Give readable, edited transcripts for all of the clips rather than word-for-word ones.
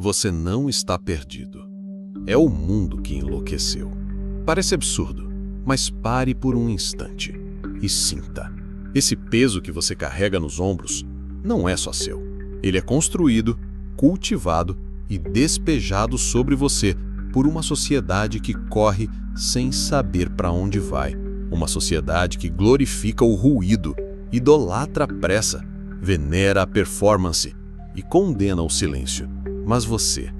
Você não está perdido. É o mundo que enlouqueceu. Parece absurdo, mas pare por um instante e sinta. Esse peso que você carrega nos ombros não é só seu. Ele é construído, cultivado e despejado sobre você por uma sociedade que corre sem saber para onde vai. Uma sociedade que glorifica o ruído, idolatra a pressa, venera a performance e condena o silêncio. Mas você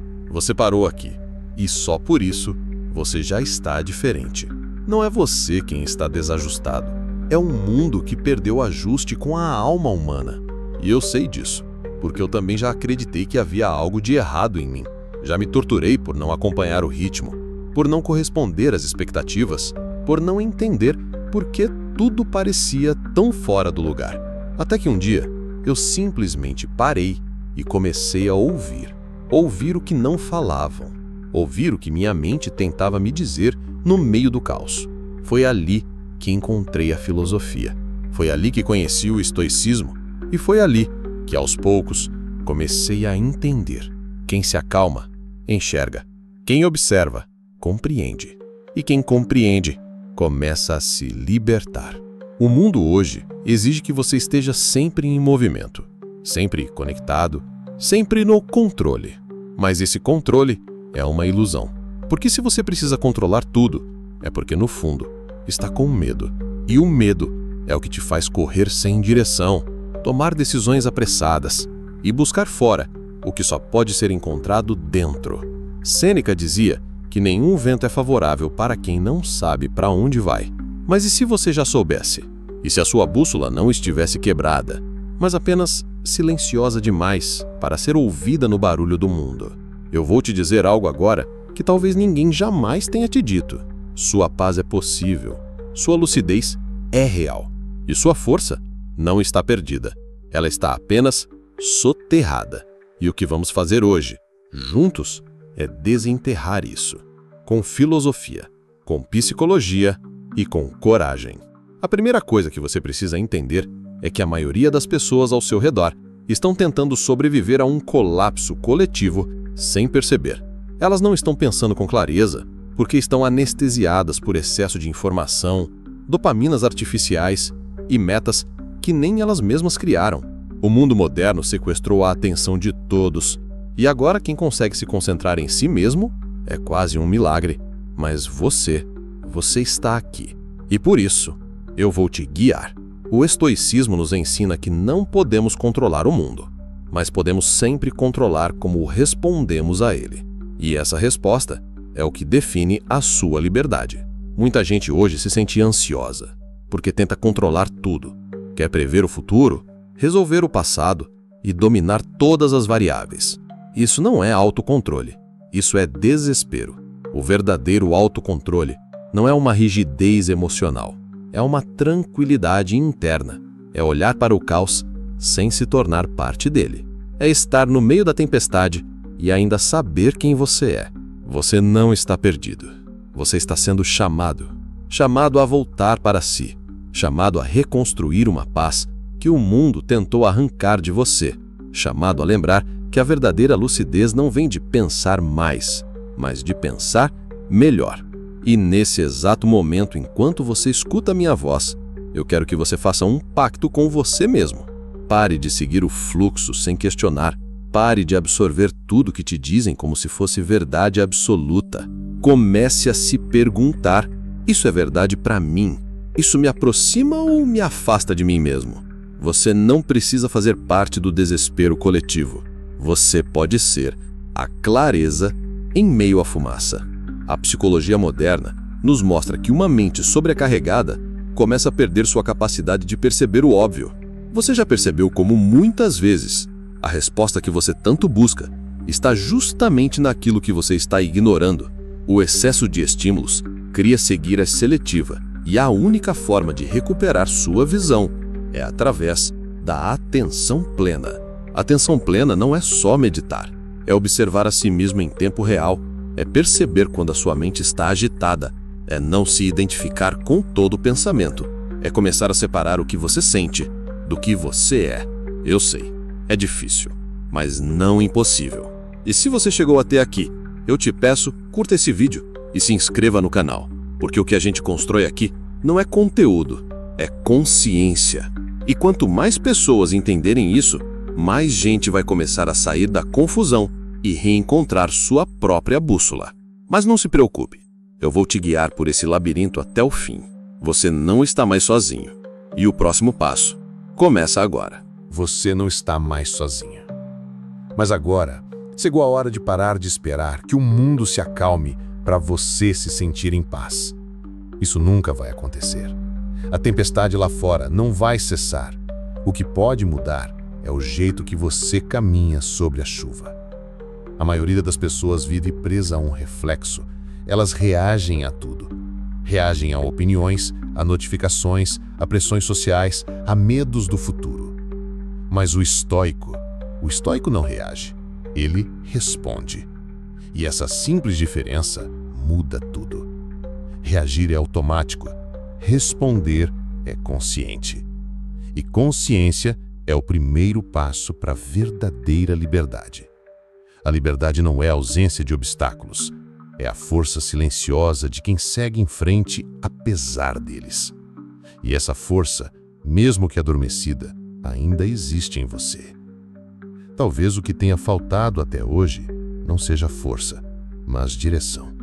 parou aqui, e só por isso você já está diferente. Não é você quem está desajustado, é um mundo que perdeu o ajuste com a alma humana. E eu sei disso, porque eu também já acreditei que havia algo de errado em mim. Já me torturei por não acompanhar o ritmo, por não corresponder às expectativas, por não entender por que tudo parecia tão fora do lugar. Até que um dia, eu simplesmente parei e comecei a ouvir. Ouvir o que não falavam. Ouvir o que minha mente tentava me dizer no meio do caos. Foi ali que encontrei a filosofia. Foi ali que conheci o estoicismo. E foi ali que, aos poucos, comecei a entender. Quem se acalma, enxerga. Quem observa, compreende. E quem compreende, começa a se libertar. O mundo hoje exige que você esteja sempre em movimento, sempre conectado, sempre no controle. Mas esse controle é uma ilusão. Porque se você precisa controlar tudo, é porque no fundo está com medo. E o medo é o que te faz correr sem direção, tomar decisões apressadas e buscar fora o que só pode ser encontrado dentro. Sêneca dizia que nenhum vento é favorável para quem não sabe para onde vai. Mas e se você já soubesse? E se a sua bússola não estivesse quebrada, mas apenas silenciosa demais para ser ouvida no barulho do mundo? Eu vou te dizer algo agora que talvez ninguém jamais tenha te dito. Sua paz é possível, sua lucidez é real e sua força não está perdida. Ela está apenas soterrada. E o que vamos fazer hoje, juntos, é desenterrar isso. Com filosofia, com psicologia e com coragem. A primeira coisa que você precisa entender é que a maioria das pessoas ao seu redor estão tentando sobreviver a um colapso coletivo sem perceber. Elas não estão pensando com clareza porque estão anestesiadas por excesso de informação, dopaminas artificiais e metas que nem elas mesmas criaram. O mundo moderno sequestrou a atenção de todos e agora quem consegue se concentrar em si mesmo é quase um milagre. Mas você está aqui e por isso eu vou te guiar. O estoicismo nos ensina que não podemos controlar o mundo, mas podemos sempre controlar como respondemos a ele. E essa resposta é o que define a sua liberdade. Muita gente hoje se sente ansiosa, porque tenta controlar tudo. Quer prever o futuro, resolver o passado e dominar todas as variáveis. Isso não é autocontrole, isso é desespero. O verdadeiro autocontrole não é uma rigidez emocional. É uma tranquilidade interna. É olhar para o caos sem se tornar parte dele. É estar no meio da tempestade e ainda saber quem você é. Você não está perdido. Você está sendo chamado. Chamado a voltar para si. Chamado a reconstruir uma paz que o mundo tentou arrancar de você. Chamado a lembrar que a verdadeira lucidez não vem de pensar mais, mas de pensar melhor. E nesse exato momento, enquanto você escuta a minha voz, eu quero que você faça um pacto com você mesmo. Pare de seguir o fluxo sem questionar. Pare de absorver tudo que te dizem como se fosse verdade absoluta. Comece a se perguntar: isso é verdade para mim? Isso me aproxima ou me afasta de mim mesmo? Você não precisa fazer parte do desespero coletivo. Você pode ser a clareza em meio à fumaça. A psicologia moderna nos mostra que uma mente sobrecarregada começa a perder sua capacidade de perceber o óbvio. Você já percebeu como muitas vezes a resposta que você tanto busca está justamente naquilo que você está ignorando? O excesso de estímulos cria cegueira seletiva e a única forma de recuperar sua visão é através da atenção plena. Atenção plena não é só meditar, é observar a si mesmo em tempo real. É perceber quando a sua mente está agitada, é não se identificar com todo o pensamento, é começar a separar o que você sente do que você é. Eu sei, é difícil, mas não impossível. E se você chegou até aqui, eu te peço, curta esse vídeo e se inscreva no canal, porque o que a gente constrói aqui não é conteúdo, é consciência. E quanto mais pessoas entenderem isso, mais gente vai começar a sair da confusão e reencontrar sua própria bússola. Mas não se preocupe, eu vou te guiar por esse labirinto até o fim. Você não está mais sozinho. E o próximo passo começa agora. Você não está mais sozinho. Mas agora, chegou a hora de parar de esperar que o mundo se acalme para você se sentir em paz. Isso nunca vai acontecer. A tempestade lá fora não vai cessar. O que pode mudar é o jeito que você caminha sobre a chuva. A maioria das pessoas vive presa a um reflexo. Elas reagem a tudo. Reagem a opiniões, a notificações, a pressões sociais, a medos do futuro. Mas o estoico não reage. Ele responde. E essa simples diferença muda tudo. Reagir é automático. Responder é consciente. E consciência é o primeiro passo para a verdadeira liberdade. A liberdade não é a ausência de obstáculos. É a força silenciosa de quem segue em frente apesar deles. E essa força, mesmo que adormecida, ainda existe em você. Talvez o que tenha faltado até hoje não seja força, mas direção.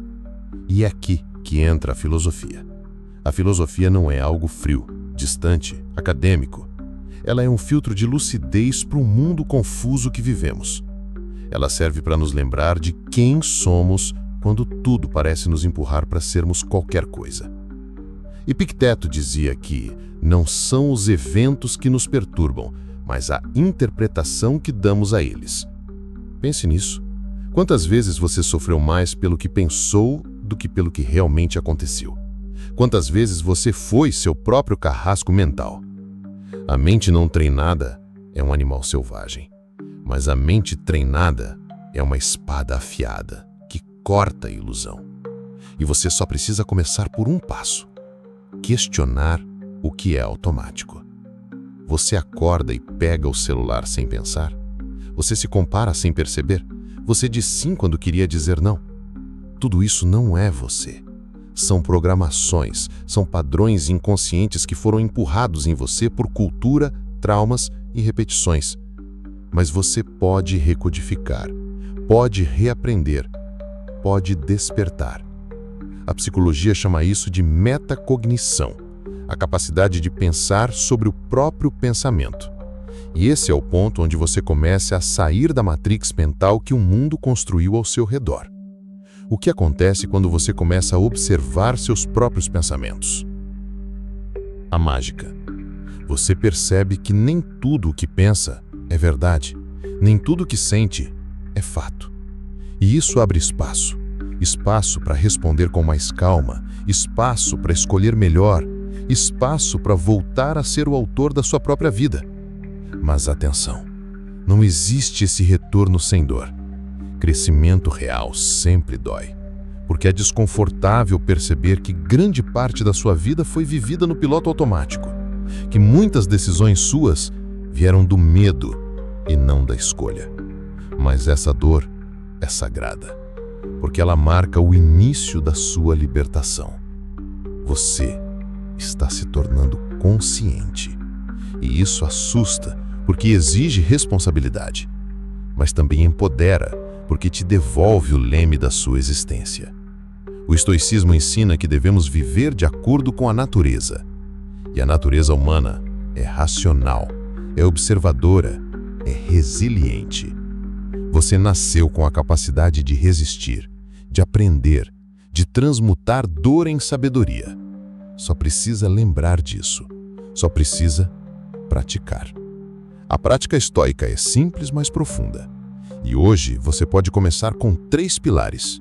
E é aqui que entra a filosofia. A filosofia não é algo frio, distante, acadêmico. Ela é um filtro de lucidez para o mundo confuso que vivemos. Ela serve para nos lembrar de quem somos quando tudo parece nos empurrar para sermos qualquer coisa. Epicteto dizia que não são os eventos que nos perturbam, mas a interpretação que damos a eles. Pense nisso. Quantas vezes você sofreu mais pelo que pensou do que pelo que realmente aconteceu? Quantas vezes você foi seu próprio carrasco mental? A mente não treinada é um animal selvagem, mas a mente treinada é uma espada afiada que corta a ilusão. E você só precisa começar por um passo: questionar o que é automático. Você acorda e pega o celular sem pensar? Você se compara sem perceber? Você diz sim quando queria dizer não? Tudo isso não é você. São programações, são padrões inconscientes que foram empurrados em você por cultura, traumas e repetições. Mas você pode recodificar, pode reaprender, pode despertar. A psicologia chama isso de metacognição, a capacidade de pensar sobre o próprio pensamento. E esse é o ponto onde você começa a sair da matrix mental que o mundo construiu ao seu redor. O que acontece quando você começa a observar seus próprios pensamentos? A mágica. Você percebe que nem tudo o que pensa é verdade, nem tudo o que sente é fato. E isso abre espaço. Espaço para responder com mais calma, espaço para escolher melhor, espaço para voltar a ser o autor da sua própria vida. Mas atenção, não existe esse retorno sem dor. Crescimento real sempre dói, porque é desconfortável perceber que grande parte da sua vida foi vivida no piloto automático, que muitas decisões suas vieram do medo e não da escolha. Mas essa dor é sagrada, porque ela marca o início da sua libertação. Você está se tornando consciente, e isso assusta, porque exige responsabilidade, mas também empodera, porque te devolve o leme da sua existência. O estoicismo ensina que devemos viver de acordo com a natureza. E a natureza humana é racional, é observadora, é resiliente. Você nasceu com a capacidade de resistir, de aprender, de transmutar dor em sabedoria. Só precisa lembrar disso. Só precisa praticar. A prática estoica é simples, mas profunda. E hoje você pode começar com 3 pilares.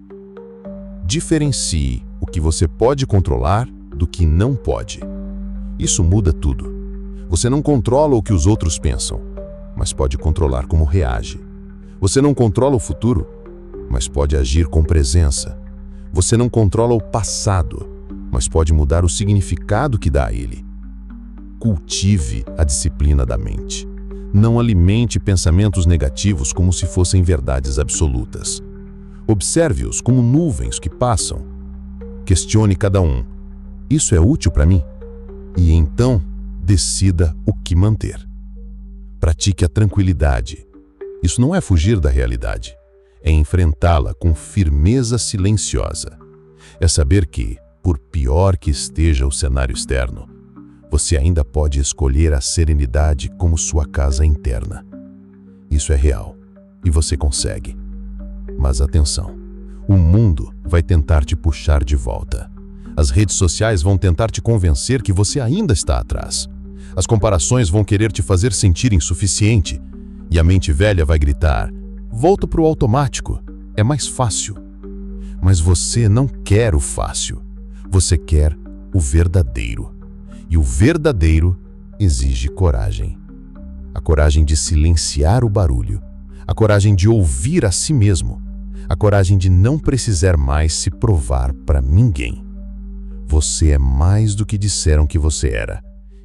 Diferencie o que você pode controlar do que não pode. Isso muda tudo. Você não controla o que os outros pensam, mas pode controlar como reage. Você não controla o futuro, mas pode agir com presença. Você não controla o passado, mas pode mudar o significado que dá a ele. Cultive a disciplina da mente. Não alimente pensamentos negativos como se fossem verdades absolutas. Observe-os como nuvens que passam. Questione cada um. Isso é útil para mim? E então, decida o que manter. Pratique a tranquilidade. Isso não é fugir da realidade. É enfrentá-la com firmeza silenciosa. É saber que, por pior que esteja o cenário externo, você ainda pode escolher a serenidade como sua casa interna. Isso é real e você consegue. Mas atenção, o mundo vai tentar te puxar de volta. As redes sociais vão tentar te convencer que você ainda está atrás. As comparações vão querer te fazer sentir insuficiente. E a mente velha vai gritar: volta para o automático, é mais fácil. Mas você não quer o fácil. Você quer o verdadeiro. E o verdadeiro exige coragem. A coragem de silenciar o barulho. A coragem de ouvir a si mesmo. A coragem de não precisar mais se provar para ninguém. Você é mais do que disseram que você era.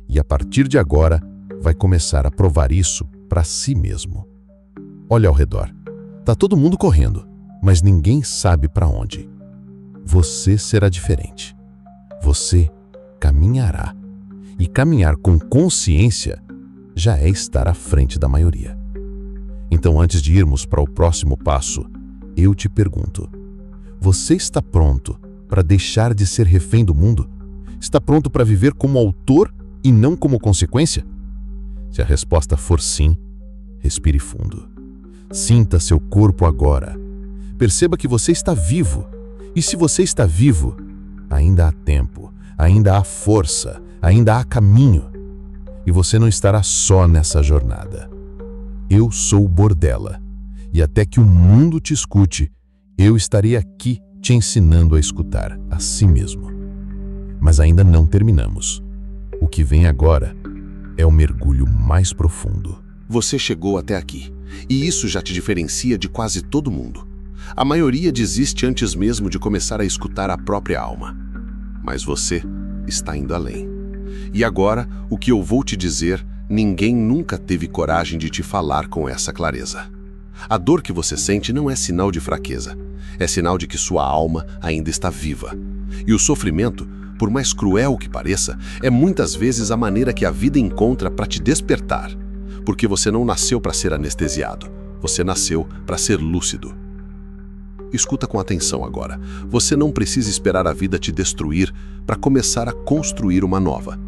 E a partir de agora, vai começar a provar isso para si mesmo. Olha ao redor. Tá todo mundo correndo, mas ninguém sabe para onde. Você será diferente. Você caminhará. E caminhar com consciência já é estar à frente da maioria. Então, antes de irmos para o próximo passo, eu te pergunto: você está pronto para deixar de ser refém do mundo? Está pronto para viver como autor e não como consequência? Se a resposta for sim, respire fundo. Sinta seu corpo agora. Perceba que você está vivo. E se você está vivo, ainda há tempo, ainda há força, ainda há caminho. E você não estará só nessa jornada. Eu sou Bordella. E até que o mundo te escute, eu estarei aqui te ensinando a escutar a si mesmo. Mas ainda não terminamos. O que vem agora é o mergulho mais profundo. Você chegou até aqui, e isso já te diferencia de quase todo mundo. A maioria desiste antes mesmo de começar a escutar a própria alma. Mas você está indo além. E agora, o que eu vou te dizer, ninguém nunca teve coragem de te falar com essa clareza. A dor que você sente não é sinal de fraqueza, é sinal de que sua alma ainda está viva. E o sofrimento, por mais cruel que pareça, é muitas vezes a maneira que a vida encontra para te despertar. Porque você não nasceu para ser anestesiado, você nasceu para ser lúcido. Escuta com atenção agora. Você não precisa esperar a vida te destruir para começar a construir uma nova.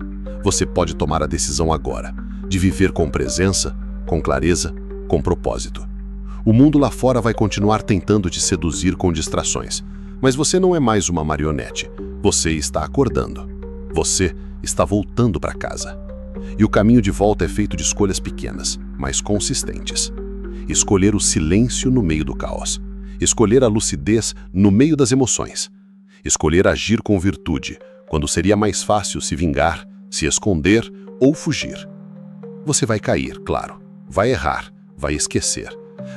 Você pode tomar a decisão agora, de viver com presença, com clareza, com propósito. O mundo lá fora vai continuar tentando te seduzir com distrações, mas você não é mais uma marionete. Você está acordando. Você está voltando para casa. E o caminho de volta é feito de escolhas pequenas, mas consistentes. Escolher o silêncio no meio do caos. Escolher a lucidez no meio das emoções. Escolher agir com virtude, quando seria mais fácil se vingar, se esconder ou fugir. Você vai cair, claro. Vai errar, vai esquecer.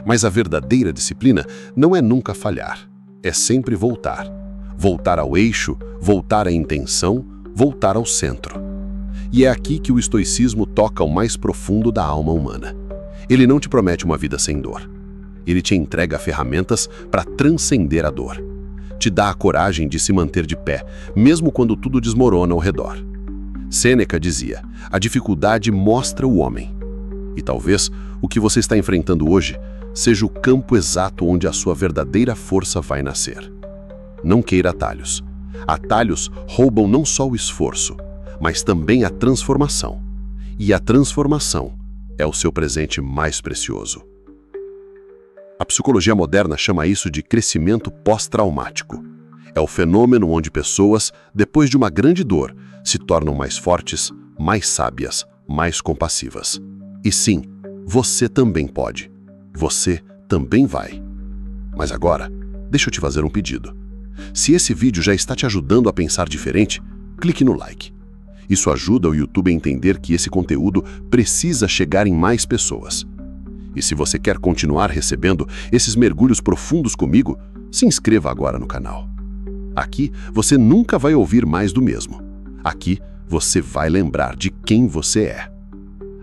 Mas a verdadeira disciplina não é nunca falhar. É sempre voltar. Voltar ao eixo, voltar à intenção, voltar ao centro. E é aqui que o estoicismo toca o mais profundo da alma humana. Ele não te promete uma vida sem dor. Ele te entrega ferramentas para transcender a dor. Te dá a coragem de se manter de pé, mesmo quando tudo desmorona ao redor. Sêneca dizia: a dificuldade mostra o homem. E talvez o que você está enfrentando hoje seja o campo exato onde a sua verdadeira força vai nascer. Não queira atalhos. Atalhos roubam não só o esforço, mas também a transformação. E a transformação é o seu presente mais precioso. A psicologia moderna chama isso de crescimento pós-traumático. É o fenômeno onde pessoas, depois de uma grande dor, se tornam mais fortes, mais sábias, mais compassivas. E sim, você também pode. Você também vai. Mas agora, deixa eu te fazer um pedido. Se esse vídeo já está te ajudando a pensar diferente, clique no like. Isso ajuda o YouTube a entender que esse conteúdo precisa chegar em mais pessoas. E se você quer continuar recebendo esses mergulhos profundos comigo, se inscreva agora no canal. Aqui você nunca vai ouvir mais do mesmo. Aqui você vai lembrar de quem você é.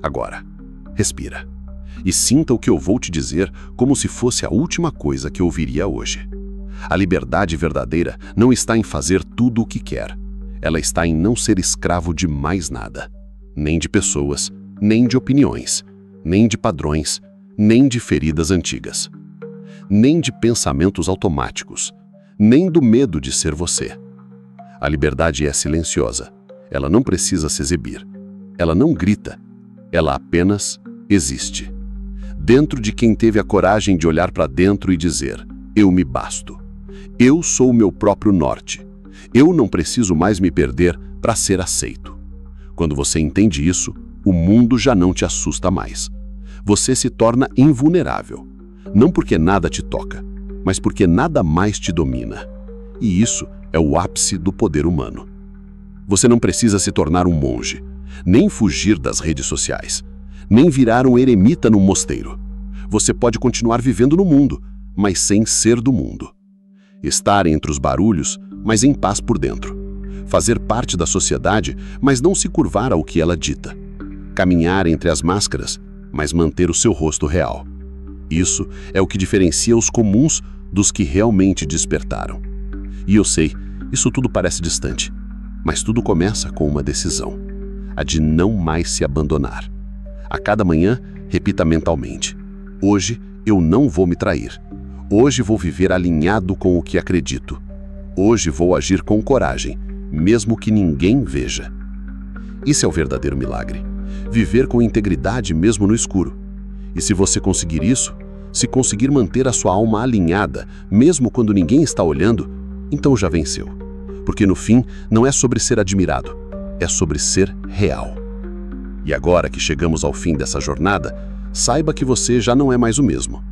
Agora, Respira. E sinta o que eu vou te dizer como se fosse a última coisa que ouviria hoje. A liberdade verdadeira não está em fazer tudo o que quer. Ela está em não ser escravo de mais nada. Nem de pessoas, nem de opiniões, nem de padrões, nem de feridas antigas. Nem de pensamentos automáticos, nem do medo de ser você. A liberdade é silenciosa. Ela não precisa se exibir. Ela não grita. Ela apenas existe. Dentro de quem teve a coragem de olhar para dentro e dizer: eu me basto. Eu sou o meu próprio norte. Eu não preciso mais me perder para ser aceito. Quando você entende isso, o mundo já não te assusta mais. Você se torna invulnerável. Não porque nada te toca, mas porque nada mais te domina. E isso é o ápice do poder humano. Você não precisa se tornar um monge, nem fugir das redes sociais, nem virar um eremita num mosteiro. Você pode continuar vivendo no mundo, mas sem ser do mundo. Estar entre os barulhos, mas em paz por dentro. Fazer parte da sociedade, mas não se curvar ao que ela dita. Caminhar entre as máscaras, mas manter o seu rosto real. Isso é o que diferencia os comuns dos que realmente despertaram. E eu sei, isso tudo parece distante, mas tudo começa com uma decisão: a de não mais se abandonar. A cada manhã, repita mentalmente: hoje eu não vou me trair. Hoje vou viver alinhado com o que acredito. Hoje vou agir com coragem, mesmo que ninguém veja. Isso é o verdadeiro milagre. Viver com integridade mesmo no escuro. E se você conseguir isso, se conseguir manter a sua alma alinhada, mesmo quando ninguém está olhando, então já venceu. Porque no fim, não é sobre ser admirado, é sobre ser real. E agora que chegamos ao fim dessa jornada, saiba que você já não é mais o mesmo.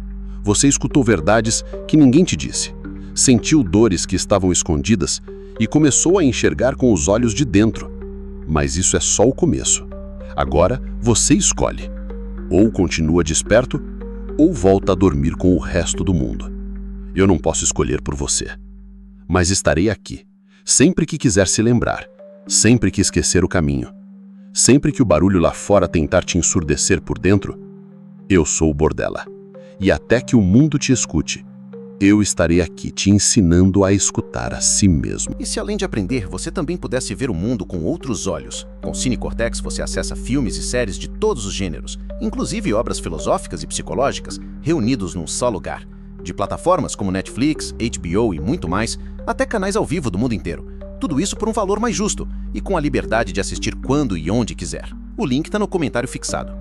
Você escutou verdades que ninguém te disse, sentiu dores que estavam escondidas e começou a enxergar com os olhos de dentro. Mas isso é só o começo. Agora você escolhe. Ou continua desperto, ou volta a dormir com o resto do mundo. Eu não posso escolher por você. Mas estarei aqui, sempre que quiser se lembrar, sempre que esquecer o caminho, sempre que o barulho lá fora tentar te ensurdecer por dentro. Eu sou o Bordella. E até que o mundo te escute, eu estarei aqui te ensinando a escutar a si mesmo. E se além de aprender, você também pudesse ver o mundo com outros olhos? Com Cine Cortex você acessa filmes e séries de todos os gêneros, inclusive obras filosóficas e psicológicas, reunidos num só lugar. De plataformas como Netflix, HBO e muito mais, até canais ao vivo do mundo inteiro. Tudo isso por um valor mais justo e com a liberdade de assistir quando e onde quiser. O link está no comentário fixado.